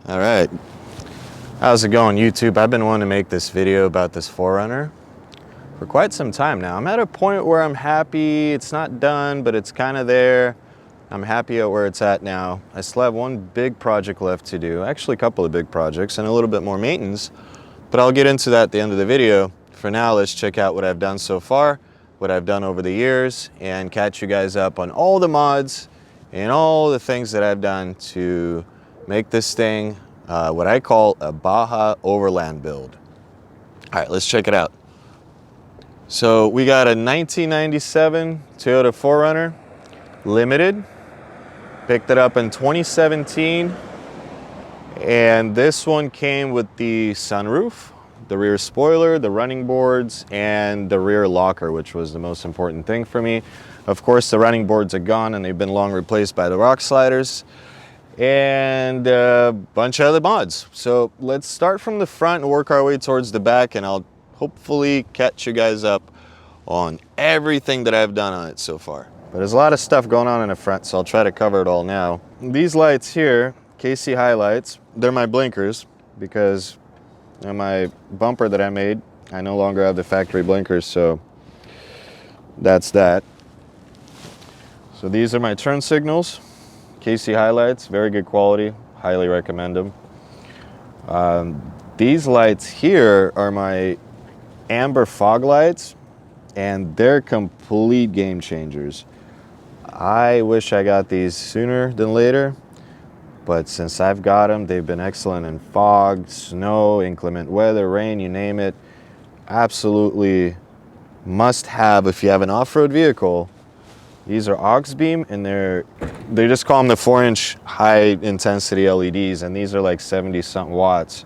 All right, how's it going, YouTube? I've been wanting to make this video about this 4runner for quite some time now. I'm at a point where I'm happy. It's not done, but it's kind of there. I'm happy at where it's at now. I still have one big project left to do, actually a couple of big projects and a little bit more maintenance, but I'll get into that at the end of the video. For now, let's check out what I've done so far, what I've done over the years, and catch you guys up on all the mods and all the things that I've done to make this thing what I call a Baja overland build. All right, let's check it out. So we got a 1997 Toyota 4runner Limited. Picked it up in 2017, and this one came with the sunroof, the rear spoiler, the running boards, and the rear locker, which was the most important thing for me. Of course, the running boards are gone and they've been long replaced by the rock sliders and a bunch of other mods. So let's start from the front and work our way towards the back, and I'll hopefully catch you guys up on everything that I've done on it so far. But there's a lot of stuff going on in the front, so I'll try to cover it all now. These lights here, KC highlights, they're my blinkers because on my bumper that I made, I no longer have the factory blinkers, so that's that. So these are my turn signals. KC highlights, very good quality, highly recommend them. These lights here are my amber fog lights, and they're complete game changers. I wish I got these sooner than later, but since I've got them, they've been excellent in fog, snow, inclement weather, rain, you name it. Absolutely must have if you have an off-road vehicle. These are aux beam, and they just call them the 4-inch high intensity LEDs, and these are like 70 something watts.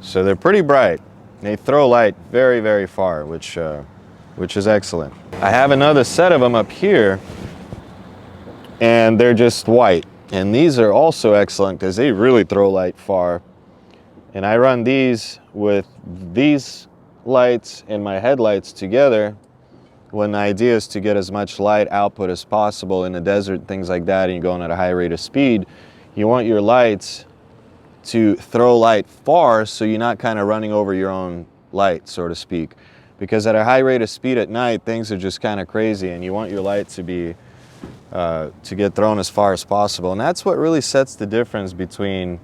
So they're pretty bright. They throw light very, very far, which is excellent. I have another set of them up here, and they're just white. And these are also excellent because they really throw light far. And I run these with these lights and my headlights together when the idea is to get as much light output as possible in the desert, things like that, and you're going at a high rate of speed. You want your lights to throw light far so you're not kind of running over your own light, so to speak. Because at a high rate of speed at night, things are just kind of crazy, and you want your light to be to get thrown as far as possible. And that's what really sets the difference between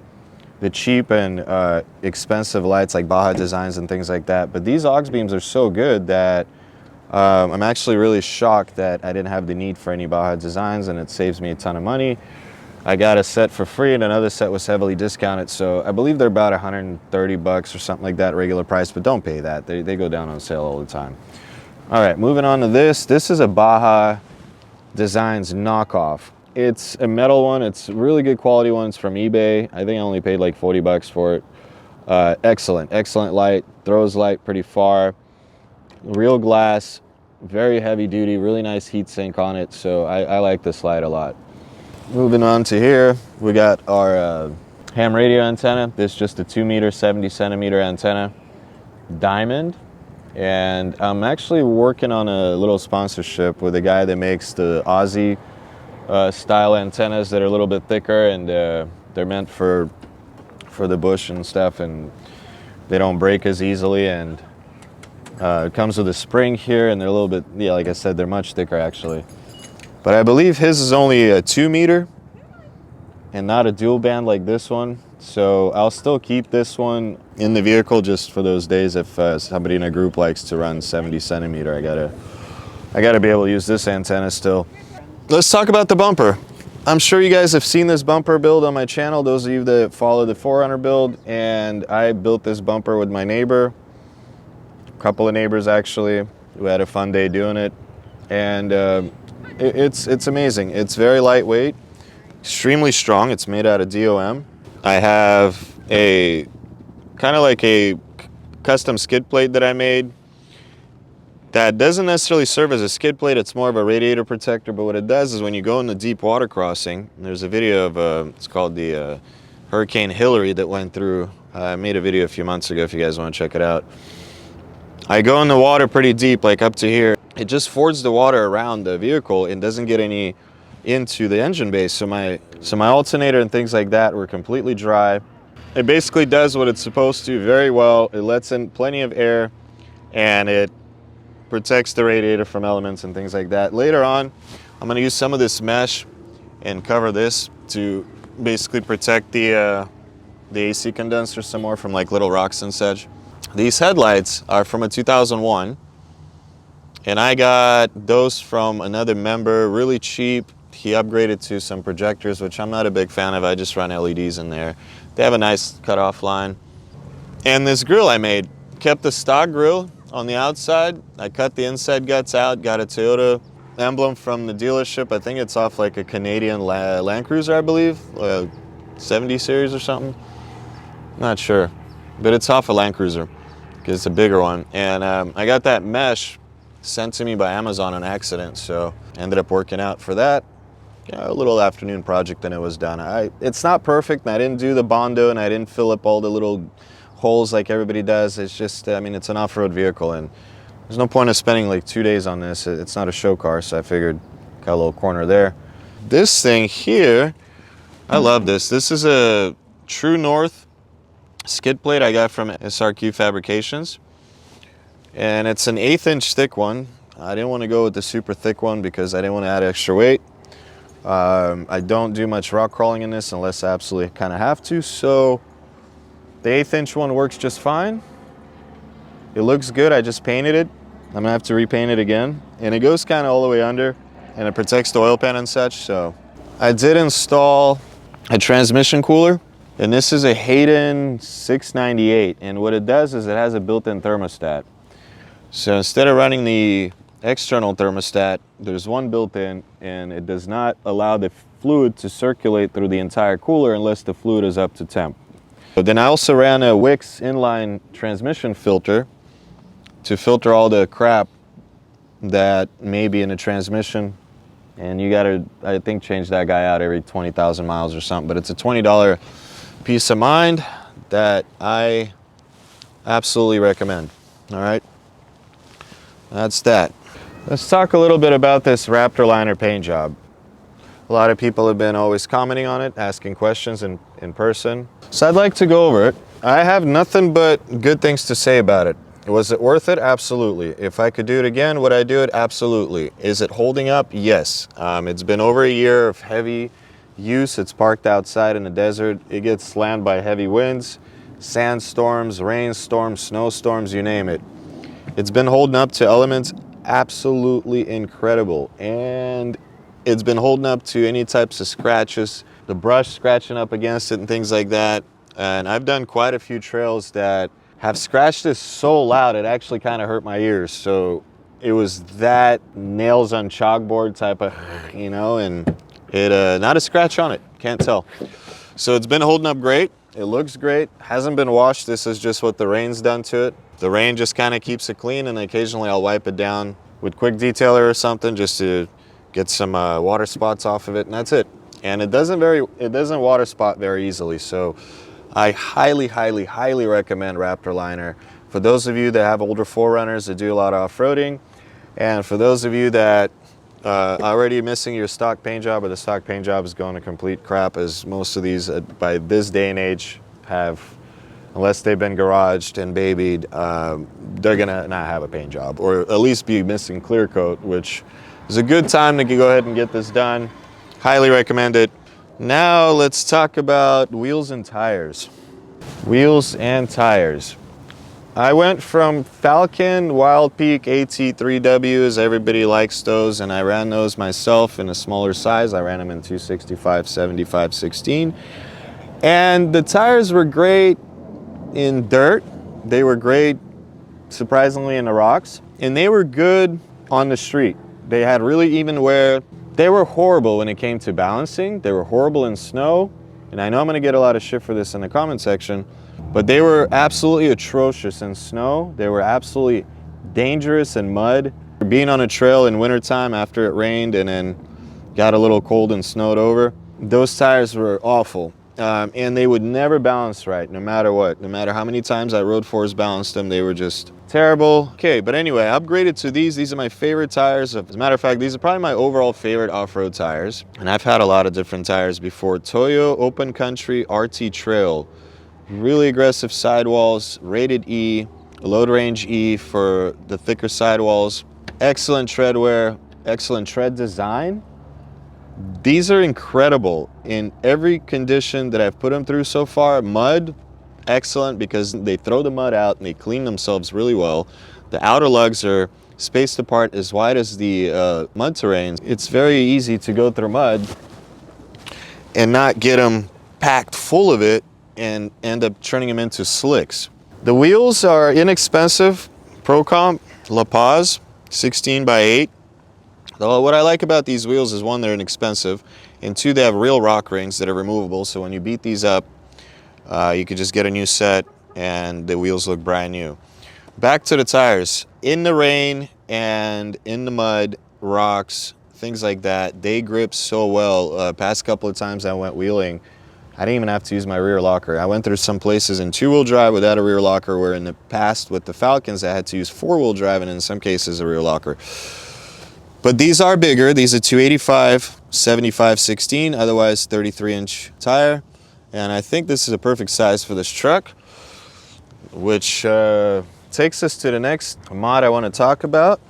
the cheap and expensive lights like Baja designs and things like that. But these aux beams are so good that I'm actually really shocked that I didn't have the need for any Baja designs, and it saves me a ton of money. I got a set for free, and another set was heavily discounted, so I believe they're about 130 bucks or something like that, regular price, but don't pay that. They go down on sale all the time. All right, moving on to this. This is a Baja Designs knockoff. It's a metal one. It's a really good quality one. It's from eBay. I think I only paid like 40 bucks for it. Excellent light. Throws light pretty far. Real glass, very heavy duty, really nice heat sink on it, so I like this light a lot. Moving on to here, we got our ham radio antenna. This is just a 2 meter, 70 centimeter antenna, diamond. And I'm actually working on a little sponsorship with a guy that makes the Aussie style antennas that are a little bit thicker, and they're meant for the bush and stuff, and they don't break as easily. And it comes with a spring here, and they're a little bit, yeah, like I said, they're much thicker actually. But I believe his is only a 2 meter and not a dual band like this one. So I'll still keep this one in the vehicle just for those days if somebody in a group likes to run 70 centimeter. I gotta be able to use this antenna still. Let's talk about the bumper. I'm sure you guys have seen this bumper build on my channel, those of you that follow the 4runner build, and I built this bumper with my neighbor, a couple of neighbors actually. We had a fun day doing it, and it's amazing. It's very lightweight, extremely strong. It's made out of DOM. I have a kind of like a custom skid plate that I made that doesn't necessarily serve as a skid plate. It's more of a radiator protector, but what it does is when you go in the deep water crossing, there's a video of it's called the Hurricane Hillary that went through. I made a video a few months ago if you guys want to check it out. I go in the water pretty deep, like up to here. It just fords the water around the vehicle and doesn't get any into the engine base. So my alternator and things like that were completely dry. It basically does what it's supposed to very well. It lets in plenty of air and it protects the radiator from elements and things like that. Later on, I'm going to use some of this mesh and cover this to basically protect the AC condenser some more from like little rocks and such. These headlights are from a 2001, and I got those from another member, really cheap. He upgraded to some projectors, which I'm not a big fan of. I just run LEDs in there. They have a nice cutoff line. And this grill I made, kept the stock grill on the outside. I cut the inside guts out, got a Toyota emblem from the dealership. I think it's off like a Canadian Land Cruiser, I believe, 70 series or something. Not sure, but it's off a Land Cruiser because it's a bigger one. And I got that mesh sent to me by Amazon on accident, so ended up working out for that. Yeah, a little afternoon project and it was done. It's not perfect, and I didn't do the Bondo, and I didn't fill up all the little holes like everybody does. It's just, I mean, it's an off-road vehicle, and there's no point of spending like 2 days on this. It's not a show car, so I figured got a little corner there. This thing here, I love this. This is a True North skid plate I got from SRQ Fabrications, and it's an 1/8 inch thick one. I didn't want to go with the super thick one because I didn't want to add extra weight. I don't do much rock crawling in this unless I absolutely kind of have to, so the 1/8 inch one works just fine. It looks good. I just painted it. I'm gonna have to repaint it again, and it goes kind of all the way under, and it protects the oil pan and such. So I did install a transmission cooler, and this is a Hayden 698, and what it does is it has a built-in thermostat. So instead of running the external thermostat, there's one built in, and it does not allow the fluid to circulate through the entire cooler unless the fluid is up to temp. But then I also ran a Wix inline transmission filter to filter all the crap that may be in the transmission, and you gotta, I think, change that guy out every 20,000 miles or something. But it's a $20 peace of mind that I absolutely recommend. All right, that's that. Let's talk a little bit about this Raptor Liner paint job. A lot of people have been always commenting on it, asking questions in person. So I'd like to go over it. I have nothing but good things to say about it. Was it worth it? Absolutely. If I could do it again, would I do it? Absolutely. Is it holding up? Yes. It's been over a year of heavy use. It's parked outside in the desert. It gets slammed by heavy winds, sandstorms, rainstorms, snowstorms, you name it. It's been holding up to elements absolutely incredible, and it's been holding up to any types of scratches, the brush scratching up against it and things like that. And I've done quite a few trails that have scratched this so loud it actually kind of hurt my ears. So it was that nails on chalkboard type of, you know, and it not a scratch on it, can't tell. So it's been holding up great. It looks great, hasn't been washed. This is just what the rain's done to it. The rain just kind of keeps it clean, and occasionally I'll wipe it down with quick detailer or something just to get some water spots off of it, and that's it. And it doesn't water spot very easily. So I highly, highly, highly recommend Raptor Liner. For those of you that have older 4runners that do a lot of off-roading, and for those of you that are already missing your stock paint job, or the stock paint job is going to complete crap, as most of these by this day and age have, unless they've been garaged and babied, they're gonna not have a paint job, or at least be missing clear coat, which is a good time to go ahead and get this done. Highly recommend it. Now let's talk about wheels and tires. Wheels and tires. I went from Falcon Wild Peak AT3Ws, everybody likes those, and I ran those myself in a smaller size. I ran them in 265, 75, 16. And the tires were great in dirt. They were great, surprisingly, in the rocks. And they were good on the street. They had really even wear. They were horrible when it came to balancing. They were horrible in snow. And I know I'm gonna get a lot of shit for this in the comment section, but they were absolutely atrocious in snow. They were absolutely dangerous in mud. Being on a trail in wintertime after it rained and then got a little cold and snowed over, those tires were awful. And they would never balance right, no matter what. No matter how many times I Road Force balanced them, they were just terrible. Okay, but anyway, I upgraded to these. These are my favorite tires. As a matter of fact, these are probably my overall favorite off-road tires. And I've had a lot of different tires before. Toyo Open Country RT Trail. Really aggressive sidewalls, rated E, load range E for the thicker sidewalls. Excellent tread wear, excellent tread design. These are incredible in every condition that I've put them through so far. Mud, excellent because they throw the mud out and they clean themselves really well. The outer lugs are spaced apart as wide as the mud terrain. It's very easy to go through mud and not get them packed full of it and end up turning them into slicks. The wheels are inexpensive. Pro Comp La Paz 16 by 8. Though what I like about these wheels is, one, they're inexpensive, and two, they have real rock rings that are removable, so when you beat these up, you could just get a new set and the wheels look brand new. Back to the tires. In the rain and in the mud, rocks, things like that, they grip so well. Past couple of times I went wheeling, I didn't even have to use my rear locker. I went through some places in two-wheel drive without a rear locker, where in the past with the Falcons I had to use four-wheel drive and in some cases a rear locker. But these are bigger. These are 285, 75, 16, otherwise 33-inch tire. And I think this is a perfect size for this truck, which takes us to the next mod I want to talk about,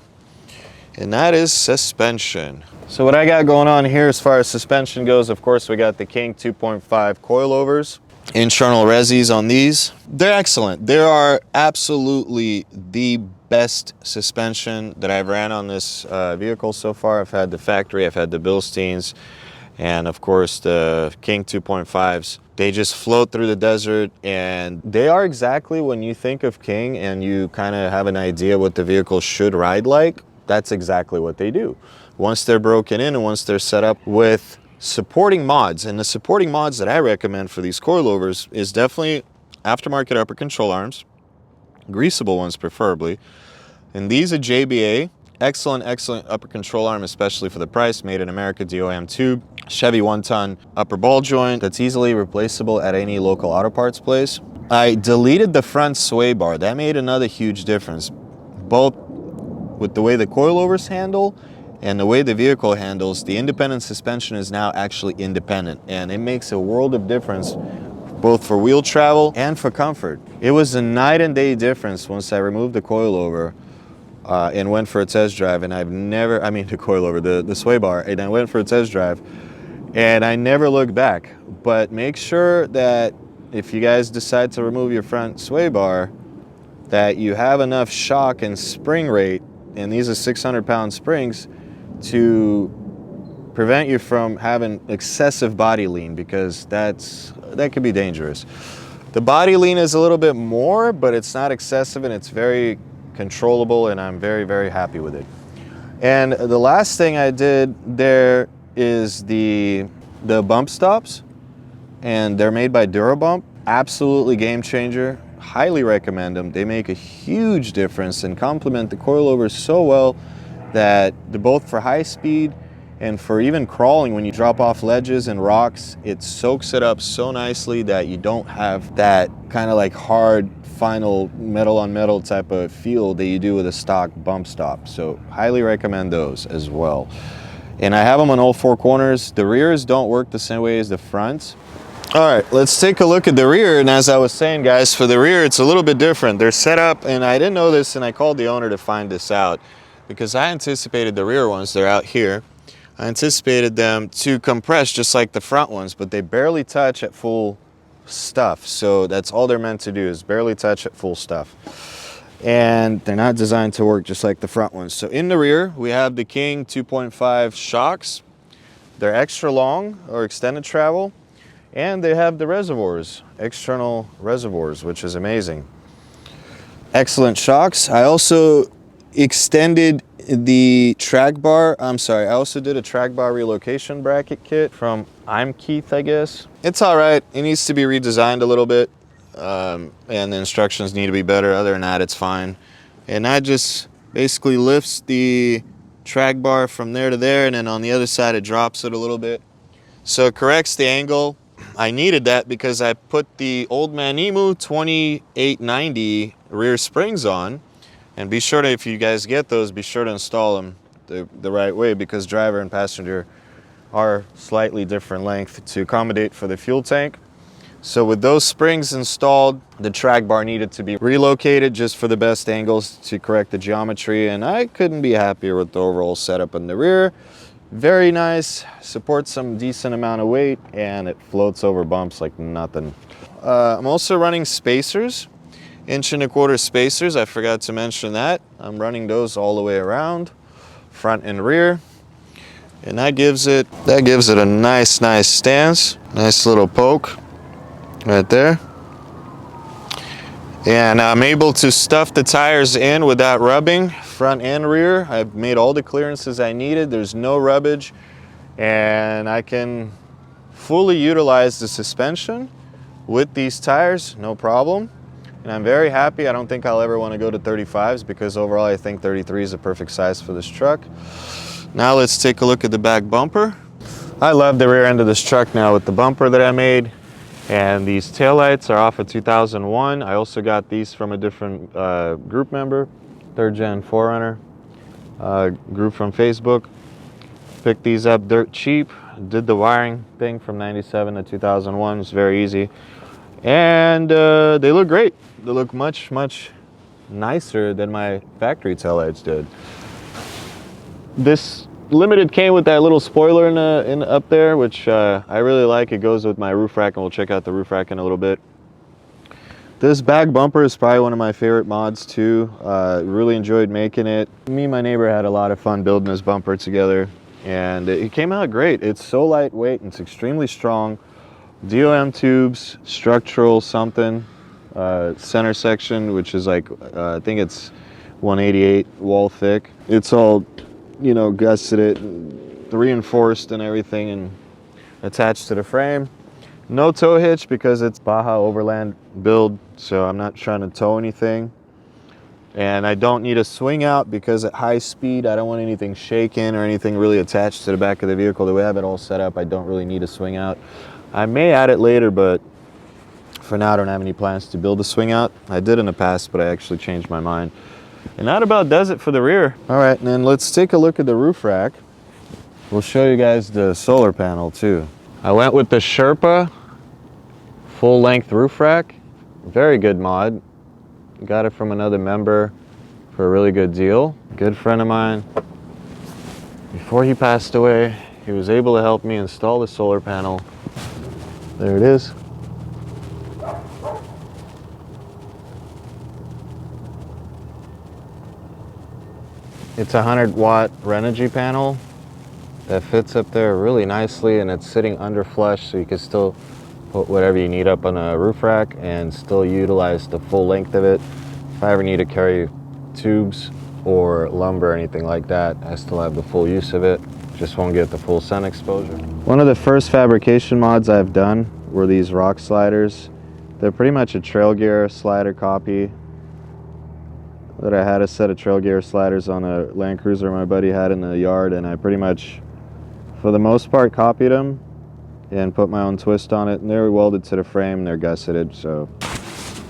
and that is suspension. So what I got going on here as far as suspension goes, of course, we got the King 2.5 coilovers. Internal resis on these. They're excellent. They are absolutely the best suspension that I've ran on this vehicle so far. I've had the factory, I've had the Bilsteins, and of course the King 2.5s. They just float through the desert, and they are exactly, when you think of King and you kind of have an idea what the vehicle should ride like, that's exactly what they do. Once they're broken in and once they're set up with supporting mods, and the supporting mods that I recommend for these coilovers is definitely aftermarket upper control arms, greasable ones preferably, and these are JBA, excellent upper control arm, especially for the price, made in America, DOM tube, Chevy 1-ton upper ball joint that's easily replaceable at any local auto parts place. I deleted the front sway bar. That made another huge difference, both with the way the coilovers handle and the way the vehicle handles. The independent suspension is now actually independent, and it makes a world of difference both for wheel travel and for comfort. It was a night and day difference once I removed the coilover and went for a test drive, and I've never, I mean the coilover, the sway bar, and I went for a test drive and I never looked back. But make sure that if you guys decide to remove your front sway bar, that you have enough shock and spring rate, and these are 600-pound springs, to prevent you from having excessive body lean, because that could be dangerous. The body lean is a little bit more, but it's not excessive and it's very controllable, and I'm very happy with it. And the last thing I did there is the bump stops, and they're made by Durabump. Absolutely game changer. Highly recommend them. They make a huge difference and complement the coilovers so well that they're both for high speed and for even crawling. When you drop off ledges and rocks, it soaks it up so nicely that you don't have that kind of like hard final metal on metal type of feel that you do with a stock bump stop. So highly recommend those as well. And I have them on all four corners. The rears don't work the same way as the fronts. All right, let's take a look at the rear. And as I was saying, guys, for the rear, it's a little bit different. They're set up, and I didn't know this, and I called the owner to find this out, because I anticipated the rear ones, they're out here, I anticipated them to compress just like the front ones, but they barely touch at full stuff. So that's all they're meant to do, is barely touch at full stuff. And they're not designed to work just like the front ones. So in the rear, we have the King 2.5 shocks. They're extra long, or extended travel, and they have the reservoirs, external reservoirs, which is amazing. Excellent shocks. I also extended the track bar. I also did a track bar relocation bracket kit from I'm Keith, I guess. It's all right. It needs to be redesigned a little bit, and the instructions need to be better. Other than that, it's fine. And that just basically lifts the track bar from there to there, and then on the other side, it drops it a little bit. So it corrects the angle. I needed that because I put the Old Man Emu 2890 rear springs on. And be sure to, if you guys get those, be sure to install them the right way, because driver and passenger are slightly different length to accommodate for the fuel tank. So with those springs installed, the track bar needed to be relocated just for the best angles to correct the geometry, and I couldn't be happier with the overall setup in the rear. Very nice, supports some decent amount of weight, and it floats over bumps like nothing. I'm also running spacers, 1.25" spacers. I forgot to mention that. I'm running those all the way around, front and rear. And that gives it a nice stance, nice little poke right there. And I'm able to stuff the tires in without rubbing, front and rear. I've made all the clearances I needed. There's no rubbage, and I can fully utilize the suspension with these tires, no problem. And I'm very happy. I don't think I'll ever want to go to 35s because overall I think 33 is a perfect size for this truck. Now let's take a look at the back bumper. I love the rear end of this truck now with the bumper that I made. And these taillights are off of 2001. I also got these from a different group member, 3rd Gen 4runner group from Facebook. Picked these up dirt cheap. Did the wiring thing from 97 to 2001. It's very easy. And they look great. They look much nicer than my factory taillights did. This Limited came with that little spoiler in up there, which I really like. It goes with my roof rack, and we'll check out the roof rack in a little bit. This back bumper is probably one of my favorite mods too. Really enjoyed making it. Me and my neighbor had a lot of fun building this bumper together, and it came out great. It's so lightweight and it's extremely strong. DOM tubes, structural something, center section, which is like, I think it's 188 wall thick. It's all, you know, gusseted, reinforced and everything, and attached to the frame. No tow hitch because it's Baja overland build, so I'm not trying to tow anything. And I don't need a swing out because at high speed, I don't want anything shaken or anything really attached to the back of the vehicle. The way I have it all set up, I don't really need a swing out. I may add it later, but for now I don't have any plans to build a swing out. I did in the past, but I actually changed my mind. And that about does it for the rear. All right, and then let's take a look at the roof rack. We'll show you guys the solar panel too. I went with the Sherpa full length roof rack. Very good mod. Got it from another member for a really good deal. Good friend of mine. Before he passed away, he was able to help me install the solar panel. There it is. It's a 100-watt Renogy panel that fits up there really nicely, and it's sitting under flush, so you can still put whatever you need up on a roof rack and still utilize the full length of it. If I ever need to carry tubes or lumber or anything like that, I still have the full use of it. Just won't get the full sun exposure. One of the first fabrication mods I've done were these rock sliders. They're pretty much a trail gear slider copy. That I had a set of trail gear sliders on a Land Cruiser my buddy had in the yard, and I pretty much, for the most part, copied them and put my own twist on it, and they're welded to the frame and they're gusseted. So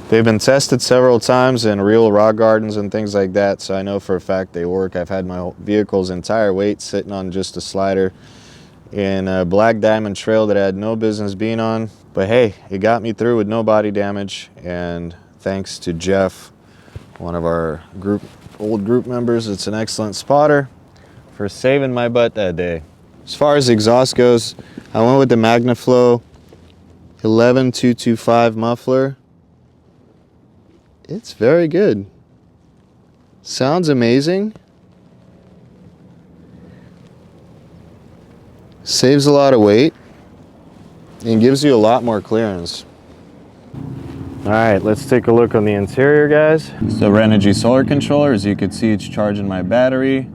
they've been tested several times in real rock gardens and things like that, so I know for a fact they work. I've had my vehicle's entire weight sitting on just a slider in a black diamond trail that I had no business being on, but hey, it got me through with no body damage, and thanks to Jeff, one of our old group members. It's an excellent spotter for saving my butt that day. As far as exhaust goes, I went with the MagnaFlow 11225 muffler. It's very good. Sounds amazing. Saves a lot of weight and gives you a lot more clearance. All right, let's take a look on the interior, guys. So Renogy solar controller, as you can see, it's charging my battery.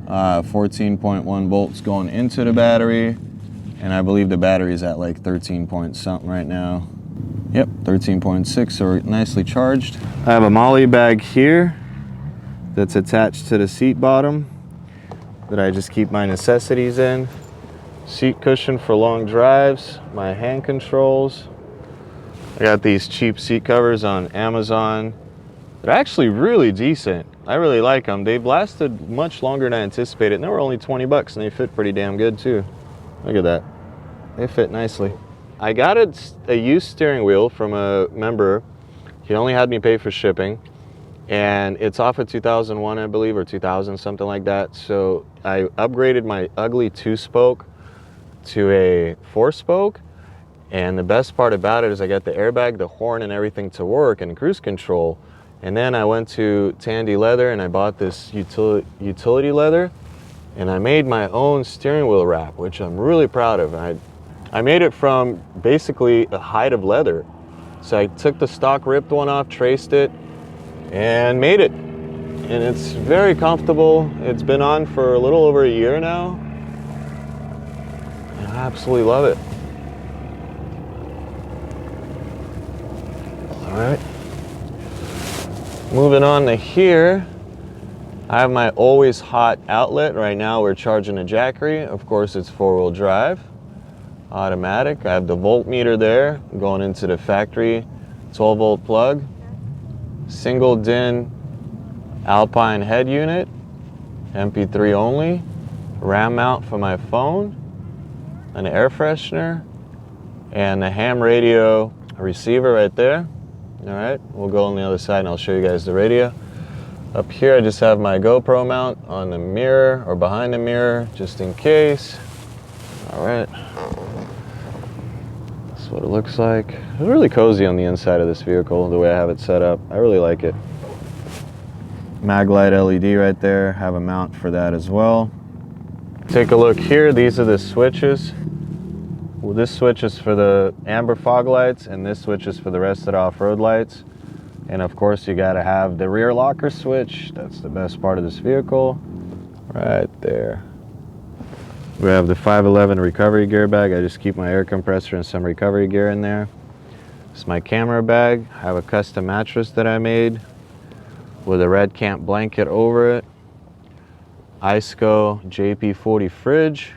14.1 volts going into the battery. And I believe the battery is at like 13 point something right now. Yep, 13.6, so we're nicely charged. I have a MOLLE bag here that's attached to the seat bottom that I just keep my necessities in. Seat cushion for long drives, my hand controls. I got these cheap seat covers on Amazon. They're actually really decent. I really like them. They've lasted much longer than I anticipated, and they were only 20 bucks, and they fit pretty damn good too. Look at that. They fit nicely. I got a used steering wheel from a member. He only had me pay for shipping, and it's off of 2001, I believe, or 2000, something like that. So I upgraded my ugly 2-spoke to a 4-spoke, and the best part about it is I got the airbag, the horn, and everything to work, and cruise control. And then I went to Tandy Leather and I bought this utility leather, and I made my own steering wheel wrap, which I'm really proud of. I made it from basically a hide of leather. So I took the stock ripped one off, traced it, and made it. And it's very comfortable. It's been on for a little over a year now. And I absolutely love it. All right. Moving on to here, I have my always hot outlet. Right now we're charging a Jackery. Of course, it's 4-wheel drive, automatic. I have the voltmeter there going into the factory 12-volt plug. Single DIN Alpine head unit, MP3 only. RAM mount for my phone, an air freshener, and a ham radio receiver right there. All right, we'll go on the other side and I'll show you guys the radio. Up here I just have my GoPro mount on the mirror or behind the mirror just in case. All right, that's what it looks like. It's really cozy on the inside of this vehicle, the way I have it set up. I really like it. Maglite LED right there, have a mount for that as well. Take a look here, these are the switches. Well, this switch is for the amber fog lights, and this switch is for the rest of the off-road lights. And of course, you gotta have the rear locker switch. That's the best part of this vehicle, right there. We have the 511 recovery gear bag. I just keep my air compressor and some recovery gear in there. It's my camera bag. I have a custom mattress that I made with a red camp blanket over it. Iceco JP40 fridge.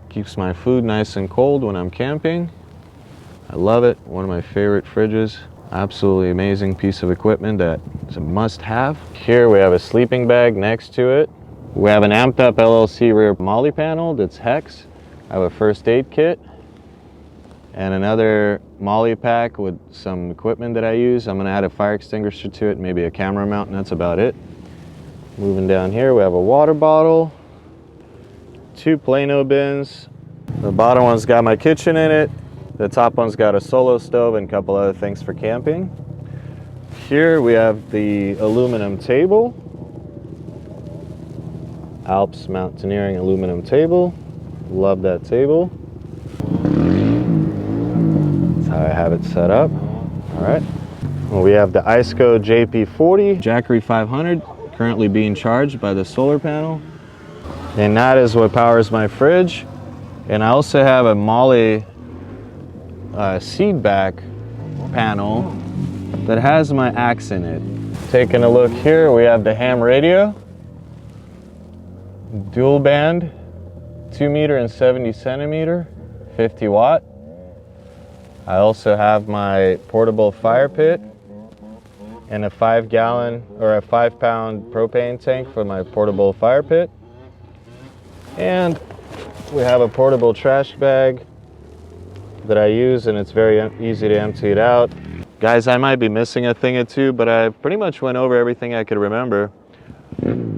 Keeps my food nice and cold when I'm camping. I love it, one of my favorite fridges. Absolutely amazing piece of equipment that is a must-have. Here we have a sleeping bag next to it. We have an amped up LLC rear MOLLE panel that's hex. I have a first aid kit and another MOLLE pack with some equipment that I use. I'm gonna add a fire extinguisher to it, maybe a camera mount, and that's about it. Moving down here, we have a water bottle, 2 Plano bins. The bottom one's got my kitchen in it. The top one's got a solo stove and a couple other things for camping. Here we have the aluminum table. Alps Mountaineering aluminum table. Love that table. That's how I have it set up. All right. Well, we have the Iceco JP40 Jackery 500 currently being charged by the solar panel. And that is what powers my fridge. And I also have a MOLLE seat back panel that has my axe in it. Taking a look here, we have the ham radio, dual band, 2 meter and 70 centimeter, 50 watt. I also have my portable fire pit and a 5-gallon or a 5-pound propane tank for my portable fire pit. And we have a portable trash bag that I use, and it's very easy to empty it out. Guys, I might be missing a thing or two, but I pretty much went over everything I could remember.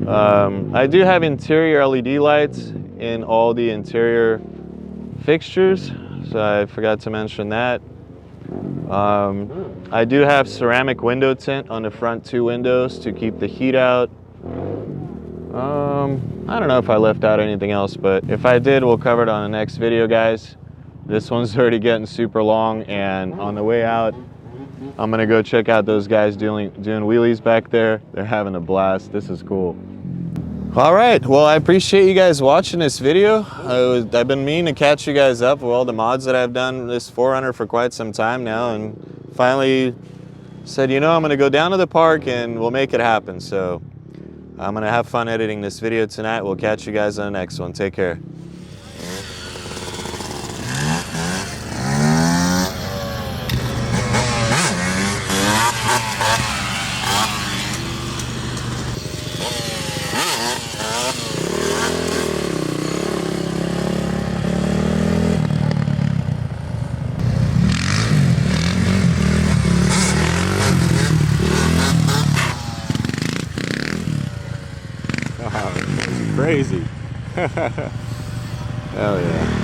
I do have interior LED lights in all the interior fixtures, so I forgot to mention that. I do have ceramic window tint on the front 2 windows to keep the heat out. I don't know if I left out anything else, but if I did, we'll cover it on the next video, guys. This one's already getting super long, and on the way out, I'm gonna go check out those guys doing wheelies back there. They're having a blast. This is cool. All right, well, I appreciate you guys watching this video. I've been meaning to catch you guys up with all the mods that I've done this 4runner for quite some time now, and finally said, you know, I'm gonna go down to the park and we'll make it happen. So I'm gonna have fun editing this video tonight. We'll catch you guys on the next one. Take care. crazy. Hell yeah.